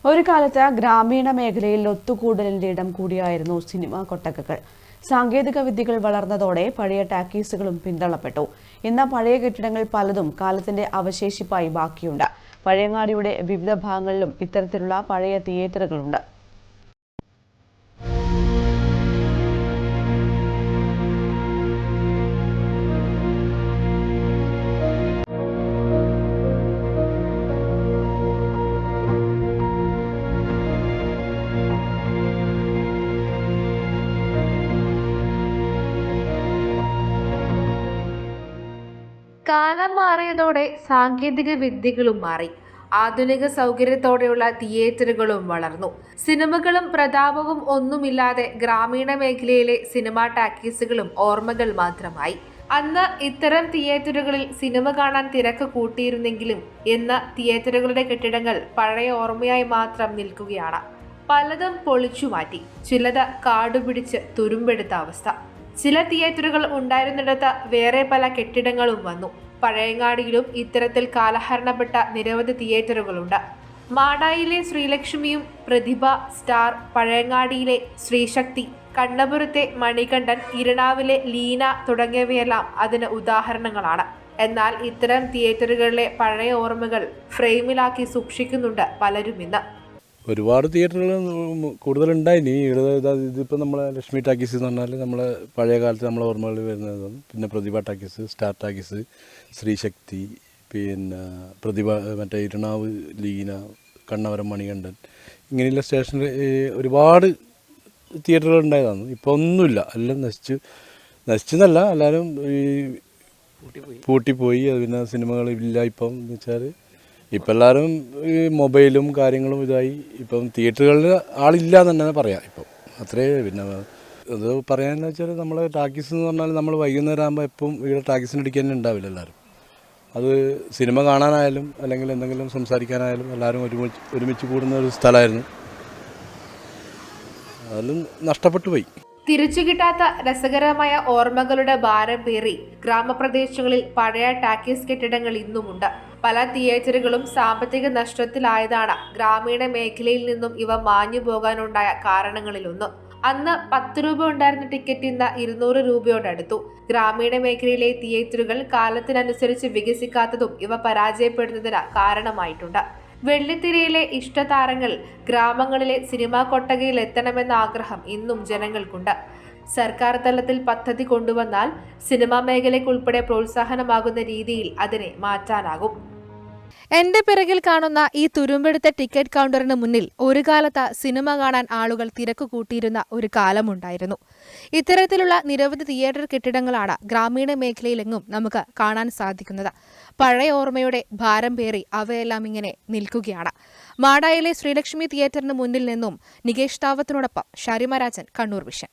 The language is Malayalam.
ഒരു കാലത്ത് ഗ്രാമീണ മേഖലയിൽ ഒത്തുകൂടലിന്റെ ഇടം കൂടിയായിരുന്നു സിനിമാ കൊട്ടകകൾ. സാങ്കേതിക വിദ്യകൾ വളർന്നതോടെ പഴയ ടാക്കീസുകളും പിന്തള്ളപ്പെട്ടു. ഇന്ന് പഴയ കെട്ടിടങ്ങൾ പലതും കാലത്തിന്റെ അവശേഷിപ്പായി ബാക്കിയുണ്ട്. പഴയങ്ങാടിയുടെ വിവിധ ഭാഗങ്ങളിലും ഇത്തരത്തിലുള്ള പഴയ തിയേറ്ററുകളുണ്ട്. കാലം മാറിയതോടെ സാങ്കേതിക വിദ്യകളും മാറി. ആധുനിക സൗകര്യത്തോടെയുള്ള തിയേറ്ററുകളും വളർന്നു. സിനിമകളും പ്രതാപവും ഒന്നുമില്ലാതെ ഗ്രാമീണ മേഖലയിലെ സിനിമാ ടാക്കീസുകളും ഓർമ്മകൾ മാത്രമായി. അന്ന് ഇത്തരം തിയേറ്ററുകളിൽ സിനിമ കാണാൻ തിരക്ക് കൂട്ടിയിരുന്നെങ്കിലും ഇന്ന് തിയേറ്ററുകളുടെ കെട്ടിടങ്ങൾ പഴയ ഓർമ്മയായി മാത്രം നിൽക്കുകയാണ്. പലതും പൊളിച്ചു മാറ്റി, ചിലത് കാടുപിടിച്ച് തുരുമ്പെടുത്ത അവസ്ഥ. ചില തിയേറ്ററുകൾ ഉണ്ടായിരുന്നിടത്ത് വേറെ പല കെട്ടിടങ്ങളും വന്നു. പഴയങ്ങാടിയിലും ഇത്തരത്തിൽ കാലഹരണപ്പെട്ട നിരവധി തിയേറ്ററുകളുണ്ട്. മാടായിലെ ശ്രീലക്ഷ്മിയും പ്രതിഭ, സ്റ്റാർ, പഴയങ്ങാടിയിലെ ശ്രീശക്തി, കണ്ണപുരത്തെ മണികണ്ഠൻ, ഇരണാവിലെ ലീന തുടങ്ങിയവയെല്ലാം അതിന് ഉദാഹരണങ്ങളാണ്. എന്നാൽ ഇത്തരം തിയേറ്ററുകളിലെ പഴയ ഓർമ്മകൾ ഫ്രെയിമിലാക്കി സൂക്ഷിക്കുന്നുണ്ട് പലരും ഇന്ന്. ഒരുപാട് തിയേറ്ററുകൾ കൂടുതലുണ്ടായിനി. ഇതിപ്പോൾ നമ്മളെ ലക്ഷ്മി ടാക്കീസ് എന്ന് പറഞ്ഞാൽ നമ്മളെ പഴയ കാലത്ത് നമ്മളെ ഓർമ്മകൾ വരുന്നതാണ്. പിന്നെ പ്രതിഭ ടാക്കീസ്, സ്റ്റാർ ടാക്കീസ്, ശ്രീശക്തി, പിന്നെ പ്രതിഭ, മറ്റേ ഇരണാവ് ലീന, കണ്ണപുരം മണികണ്ഠൻ, ഇങ്ങനെയുള്ള സ്റ്റേഷനിൽ ഒരുപാട് തിയേറ്ററുകൾ ഉണ്ടായതാണ്. ഇപ്പോൾ ഒന്നുമില്ല, എല്ലാം നശിച്ചെന്നല്ല, എല്ലാവരും പൂട്ടിപ്പോയി. പിന്നെ സിനിമകളില്ല ഇപ്പം എന്ന് വെച്ചാൽ. ഇപ്പം എല്ലാവരും ഈ മൊബൈലും കാര്യങ്ങളും ഇതായി. ഇപ്പം തിയേറ്ററുകളിൽ ആളില്ല എന്ന് തന്നെ പറയാം. ഇപ്പം അത്രേ. പിന്നെ അത് പറയാമെന്ന് വെച്ചാൽ നമ്മൾ ടാക്കീസ് എന്ന് പറഞ്ഞാൽ നമ്മൾ വൈകുന്നേരം ആകുമ്പോൾ എപ്പം ഇവിടെ ടാക്കീസിന് അടിക്കാൻ തന്നെ ഉണ്ടാവില്ല എല്ലാവരും. അത് സിനിമ കാണാനായാലും അല്ലെങ്കിൽ എന്തെങ്കിലും സംസാരിക്കാനായാലും എല്ലാവരും ഒരുമിച്ച് കൂടുന്ന ഒരു സ്ഥലമായിരുന്നു. അതെല്ലാം നഷ്ടപ്പെട്ടു പോയി. തിരിച്ചു കിട്ടാത്ത രസകരമായ ഓർമ്മകളുടെ ഭാരം പേറി ഗ്രാമപ്രദേശങ്ങളിൽ പഴയ ടാക്കീസ് കെട്ടിടങ്ങൾ ഇന്നുമുണ്ട്. പല തിയേറ്ററുകളും സാമ്പത്തിക നഷ്ടത്തിലായതാണ് ഗ്രാമീണ മേഖലയിൽ നിന്നും ഇവ മാഞ്ഞു പോകാനുണ്ടായ കാരണങ്ങളിലൊന്ന്. അന്ന് 10 രൂപ ഉണ്ടായിരുന്ന ടിക്കറ്റ് ഇന്ന് 200 രൂപയോടടുത്തു. ഗ്രാമീണ മേഖലയിലെ തിയേറ്ററുകൾ കാലത്തിനനുസരിച്ച് വികസിക്കാത്തതും ഇവ പരാജയപ്പെടുന്നതിന് കാരണമായിട്ടുണ്ട്. വെള്ളിത്തിരയിലെ ഇഷ്ടതാരങ്ങൾ ഗ്രാമങ്ങളിലെ സിനിമാ കൊട്ടകയിൽ എത്തണമെന്ന ആഗ്രഹം ഇന്നും ജനങ്ങൾക്കുണ്ട്. സർക്കാർ തലത്തിൽ പദ്ധതി കൊണ്ടുവന്നാൽ സിനിമാ മേഖലയ്ക്കുൾപ്പെടെ പ്രോത്സാഹനമാകുന്ന രീതിയിൽ അതിനെ മാറ്റാനാകും. എന്റെ പിറകിൽ കാണുന്ന ഈ തുരുമ്പെടുത്ത ടിക്കറ്റ് കൗണ്ടറിന് മുന്നിൽ ഒരു കാലത്ത് സിനിമ കാണാൻ ആളുകൾ തിരക്ക് കൂട്ടിയിരുന്ന ഒരു കാലമുണ്ടായിരുന്നു. ഇത്തരത്തിലുള്ള നിരവധി തിയേറ്റർ കെട്ടിടങ്ങളാണ് ഗ്രാമീണ മേഖലയിലെങ്ങും നമുക്ക് കാണാൻ സാധിക്കുന്നത്. പഴയ ഓർമ്മയുടെ ഭാരം പേറി അവയെല്ലാം ഇങ്ങനെ നിൽക്കുകയാണ്. മാടായിലെ ശ്രീലക്ഷ്മി തിയേറ്ററിന് മുന്നിൽ നിന്നും നികേഷ് താവത്തിനോടൊപ്പം ഷാരിമ രാജൻ, കണ്ണൂർ വിഷൻ.